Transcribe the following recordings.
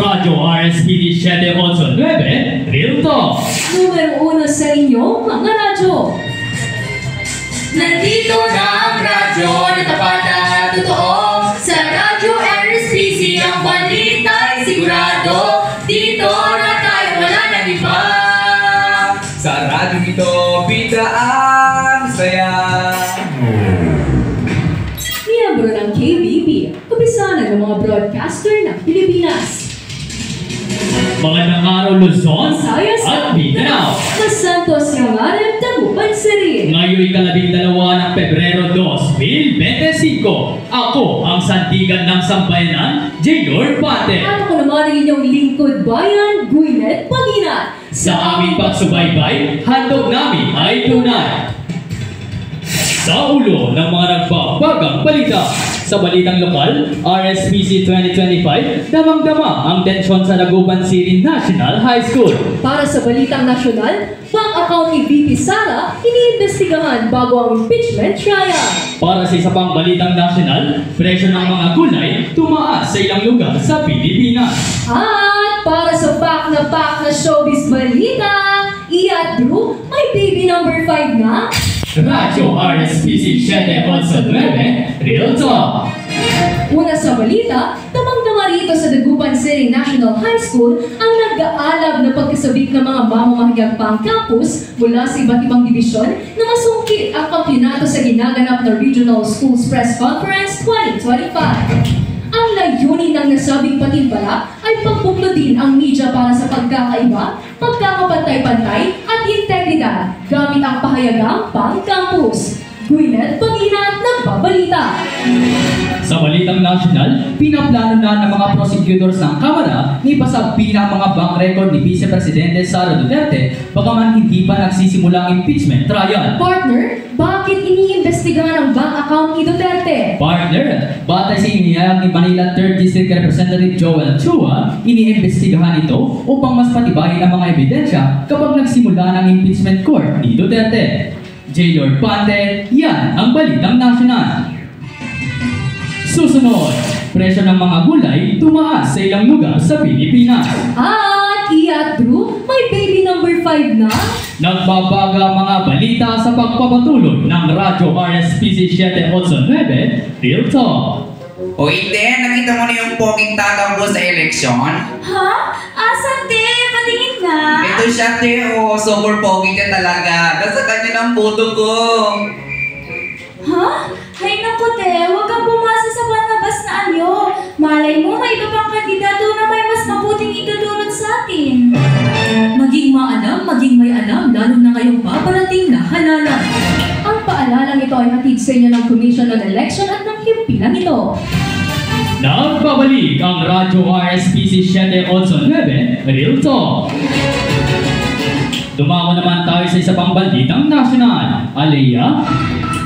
Radyo RSPD 789, Real Talk. Numero 1 sa inyo, mga radyo. Nandito na ang radyo na tapat at totoo. Sa Radyo RSPC ang balita ay sigurado. Dito na tayo, wala nang iba. Sa radyo ito, bida ang saya. Miyembro ng KBP, kapisanan ng mga broadcaster ng Pilipinas. Magandang araw Luzon Visayas at Mindanao. Masantos Yangarem, Tagupan City. Ngayon'y 12 ng Pebrero 2025. Ako ang sandigan ng sambayanan, J. Pate. At ako naman ang inyong lingkod bayan, Gwyneth Pangina. Sa aming pagsubaybay, handog namin ay tunay. Sa ulo ng mga nagbabagang balita. Sa balitang lokal, RSPC 2025, damang-dama ang tensyon sa Dagupan City National High School. Para sa balitang nasyonal, bank account ni VP Sara iniimbestigahan bago ang impeachment trial. Para sa isa pang balitang nasyonal, presyo ng mga gulay tumaas sa ilang lugar sa Pilipinas. At para sa pack na showbiz balita, Iya at Drew, may baby number 5 na. Radyo RSPC 789, Real Talk. Una sa balita, tamang-tama rito sa Dagupan City National High School ang nag-aalab na pagkasabik ng mga mamamahagyang pang-campus mula sa iba't ibang dibisyon na masungkit ang kampyonato sa ginaganap na Regional Schools Press Conference 2025. Ang layunin ng nasabing patimpala ay pagbuklo din ang media para sa pagkakaiba, pagkakapantay-pantay at integridad gamit ang pahayagang pang-campus. Gwyneth Pangina at nagbabalita. Sa balitang nasyonal, pinaplano na ng mga prosecutors ng Kamara ni pasagpin ang mga bank record ni Vice Presidente Sara Duterte bagaman hindi pa nagsisimula ang impeachment trial. Partner, bakit iniimbestigahan ang bank account ni Duterte? Partner, batay sa inihayag ni Manila 3rd District Representative Joel Chua, iniimbestigahan ito upang mas patibayin ang mga ebidensya kapag nagsimula ng impeachment court ni Duterte. J. Pate, yan ang balitang nasyonal. Susunod, presyo ng mga gulay tumaas sa ilang lugar sa Pilipinas. At Iya at Drew, may baby number 5 na. Nagbabaga mga balita sa pagpapatuloy ng Radyo RSPC 789, Real Talk. O hindi, nakita mo na yung poging tatakbo sa eleksyon? Ha? Asan te? Patingin nga. Ito siya, Teo. Super pogi ka talaga. Nasa kanya ng boto ko. Ha? Hay naku te, huwag kang bumasa sa panabas na anyo. Malay mo, may iba pang kandidato na may mas mabuting itutulot sa atin. Maging maalam, maging may alam, lalo na ngayong paparating na halalan. Ang paalalang ito ay hatid sa inyo ng Commission on Election at ng himpilang ito. Nagbabalik ang Radyo RSPC 789, Real Talk. Dumako naman tayo sa isa pang balitang nasyonal. Alea?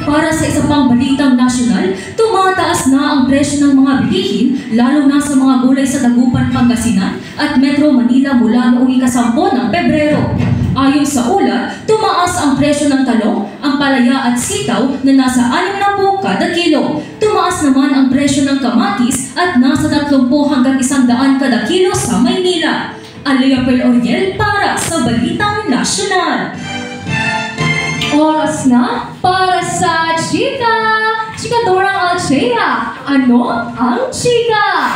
Para sa isa pang balitang nasyonal, tumataas na ang presyo ng mga bilihin, lalo na sa mga gulay sa Dagupan, Pangasinan at Metro Manila mula noong ika-10 ng Pebrero. Ayon sa ulat, tumaas ang presyo ng talong, ang palaya at sitaw na nasa 60 kada kilo. Tumaas naman ang presyo ng kamatis at nasa 30 hanggang 100 kada kilo sa Maynila. Alea Pel Oriel para sa Balitang Nasyonal. Oras na para sa Chika! Chikadorang Alchea! Ano ang Chika?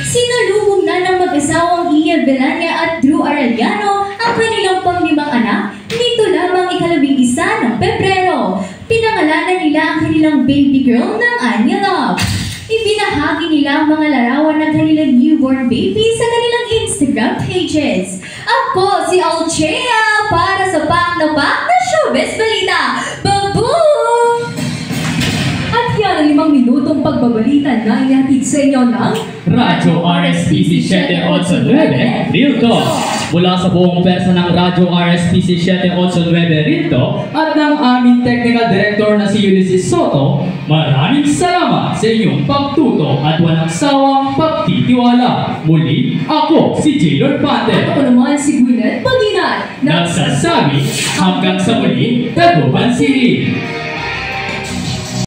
Sinalubong na ng mag-asawang Iya Belania at Drew Arellano ang kanilang pang-5 anak nito lamang ika-11 ng Pebrero. Pinangalanan nila ang kanilang baby girl ng Anya Love. Ibinahagi nila ang mga larawan ng kanilang newborn baby sa kanilang Instagram pages. Ako si Alchea para sa Pak na Showbiz Balita. Baboom! At yan ang 5 minutong pagbabalita na ihatid sa inyo ng Radyo RSPC 789, Real Talk. Mula sa buong persa ng Radyo RSPC 789 Real Talk at ng aming technical director na si Ulysses Soto, maraming salamat sa inyong pagtuto at walang sawang pagtitiwala. Muli, ako si J. Pate. Ako naman si Gwyneth Pangina. Nagsasabi hanggang sa muli, Dagupan City.